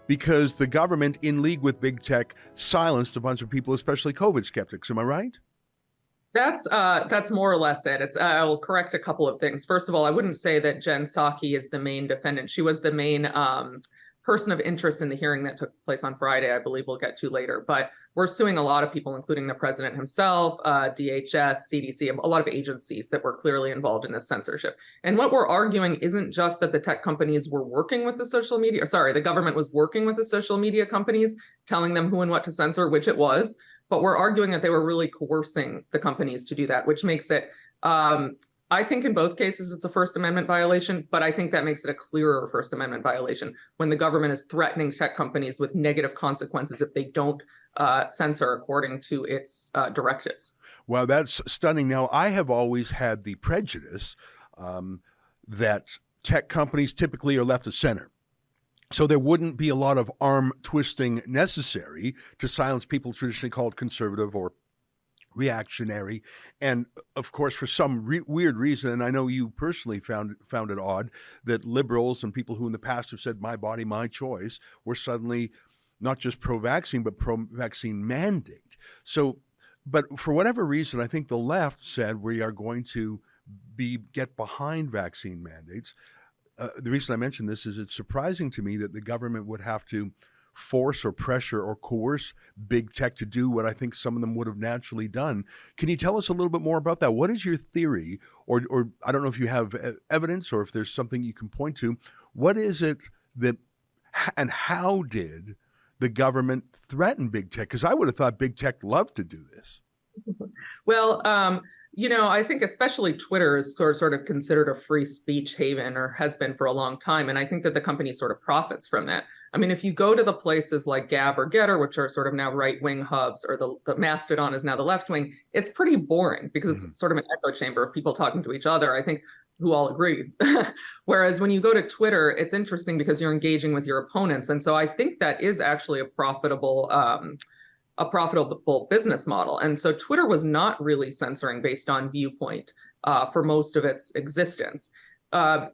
because the government, in league with big tech, silenced a bunch of people, especially COVID skeptics. Am I right? That's more or less it. I'll correct a couple of things. First of all, I wouldn't say that Jen Psaki is the main defendant. She was the main person of interest in the hearing that took place on Friday. I believe we'll get to later. But we're suing a lot of people, including the president himself, DHS, CDC, a lot of agencies that were clearly involved in this censorship. And what we're arguing isn't just that the tech companies were working with the government was working with the social media companies, telling them who and what to censor, which it was. But we're arguing that they were really coercing the companies to do that, which makes it, I think in both cases, it's a First Amendment violation, but I think that makes it a clearer First Amendment violation when the government is threatening tech companies with negative consequences if they don't censor according to its directives. Well, that's stunning. Now, I have always had the prejudice that tech companies typically are left of center. So there wouldn't be a lot of arm twisting necessary to silence people traditionally called conservative or reactionary. And of course, for some weird reason, and I know you personally found it odd that liberals and people who in the past have said, my body, my choice, were suddenly not just pro-vaccine, but pro-vaccine mandate. So, but for whatever reason, I think the left said we are going to get behind vaccine mandates. The reason I mention this is it's surprising to me that the government would have to force or pressure or coerce big tech to do what I think some of them would have naturally done. Can you tell us a little bit more about that? What is your theory? Or I don't know if you have evidence or if there's something you can point to. What is it that, and how did the government threaten big tech? Because I would have thought big tech loved to do this. Well, I think especially Twitter is sort of considered a free speech haven, or has been for a long time. And I think that the company sort of profits from that. I mean, if you go to the places like Gab or Getter, which are sort of now right-wing hubs, or the Mastodon is now the left wing, it's pretty boring because it's sort of an echo chamber of people talking to each other, I think, who all agree. Whereas when you go to Twitter, it's interesting because you're engaging with your opponents. And so I think that is actually a profitable business model. And so Twitter was not really censoring based on viewpoint for most of its existence.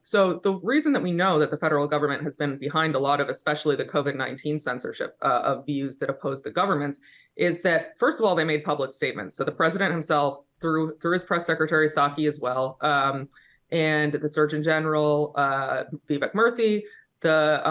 So the reason that we know that the federal government has been behind a lot of, especially the COVID-19 censorship of views that oppose the governments, is that, first of all, they made public statements. So the president himself, through his press secretary, Psaki, as well, and the Surgeon General, Vivek Murthy, the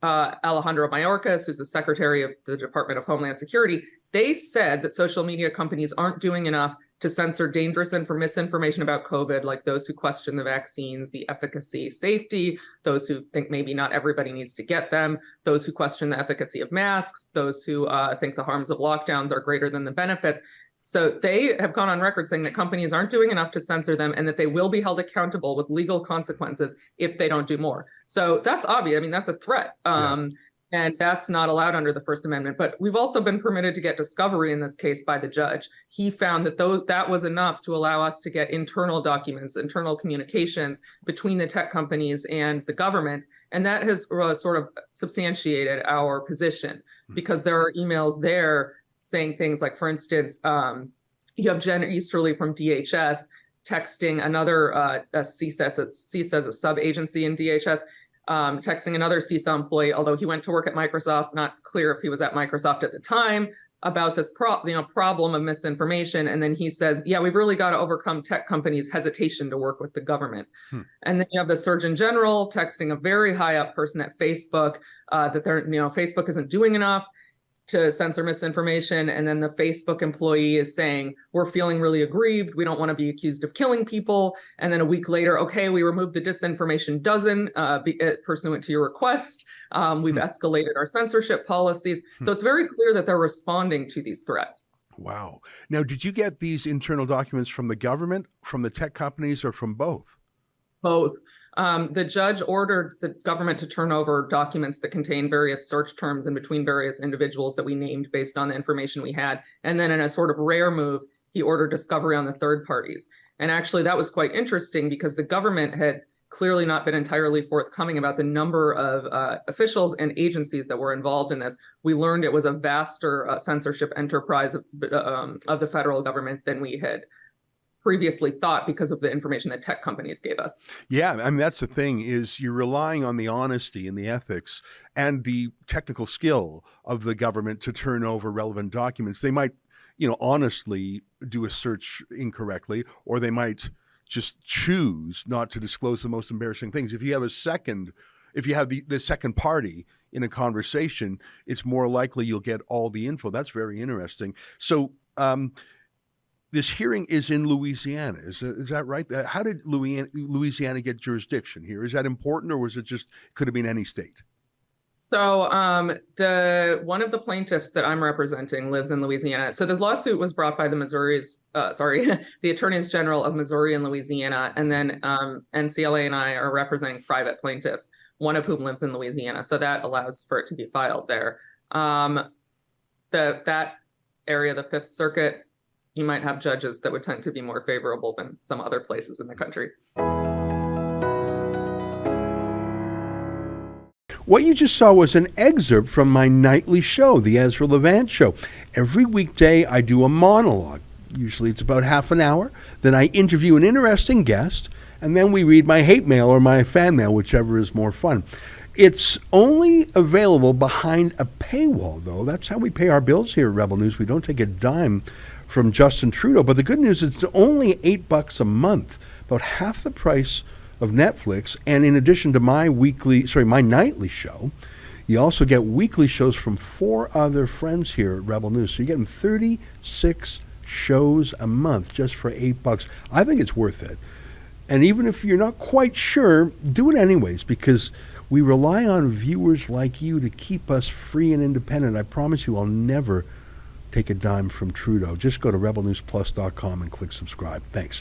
Alejandro Mayorkas, who's the secretary of the Department of Homeland Security, they said that social media companies aren't doing enough to censor dangerous misinformation about COVID, like those who question the vaccines, the efficacy, safety, those who think maybe not everybody needs to get them, those who question the efficacy of masks, those who think the harms of lockdowns are greater than the benefits. So they have gone on record saying that companies aren't doing enough to censor them and that they will be held accountable with legal consequences if they don't do more. So that's obvious. I mean, that's a threat. And that's not allowed under the First Amendment. But we've also been permitted to get discovery in this case by the judge. He found that that was enough to allow us to get internal documents, internal communications between the tech companies and the government. And that has sort of substantiated our position, because there are emails there saying things like, for instance, you have Jen Easterly from DHS texting another CSA's a sub-agency in DHS, texting another CISA employee, although he went to work at Microsoft, not clear if he was at Microsoft at the time, about this problem of misinformation. And then he says, yeah, we've really got to overcome tech companies' hesitation to work with the government. And then you have the Surgeon General texting a very high up person at Facebook that Facebook isn't doing enough to censor misinformation. And then the Facebook employee is saying, we're feeling really aggrieved. We don't want to be accused of killing people. And then a week later, okay, we removed the disinformation dozen pursuant to your request. We've escalated our censorship policies. So it's very clear that they're responding to these threats. Wow. Now, did you get these internal documents from the government, from the tech companies, or from both? Both. The judge ordered the government to turn over documents that contain various search terms in between various individuals that we named based on the information we had. And then in a sort of rare move, he ordered discovery on the third parties. And actually, that was quite interesting because the government had clearly not been entirely forthcoming about the number of officials and agencies that were involved in this. We learned it was a vaster censorship enterprise of the federal government than we had previously thought because of the information that tech companies gave us. Yeah, I mean, that's the thing, is you're relying on the honesty and the ethics and the technical skill of the government to turn over relevant documents. They might, honestly do a search incorrectly, or they might just choose not to disclose the most embarrassing things. If you have the second party in a conversation, it's more likely you'll get all the info. That's very interesting. So, this hearing is in Louisiana. Is that right? How did Louisiana get jurisdiction here? Is that important, or was it just could have been any state? So one of the plaintiffs that I'm representing lives in Louisiana. So the lawsuit was brought by the attorneys general of Missouri and Louisiana, and then NCLA and I are representing private plaintiffs, one of whom lives in Louisiana. So that allows for it to be filed there. That area, the Fifth Circuit, you might have judges that would tend to be more favorable than some other places in the country. What you just saw was an excerpt from my nightly show, the Ezra Levant Show. Every weekday, I do a monologue. Usually it's about half an hour. Then I interview an interesting guest, and then we read my hate mail or my fan mail, whichever is more fun. It's only available behind a paywall, though. That's how we pay our bills here at Rebel News. We don't take a dime from Justin Trudeau. But the good news is it's only $8 a month, about half the price of Netflix. And in addition to my nightly show, you also get weekly shows from 4 other friends here at Rebel News. So you're getting 36 shows a month just for $8. I think it's worth it. And even if you're not quite sure, do it anyways, because we rely on viewers like you to keep us free and independent. I promise you I'll never take a dime from Trudeau. Just go to rebelnewsplus.com and click subscribe. Thanks.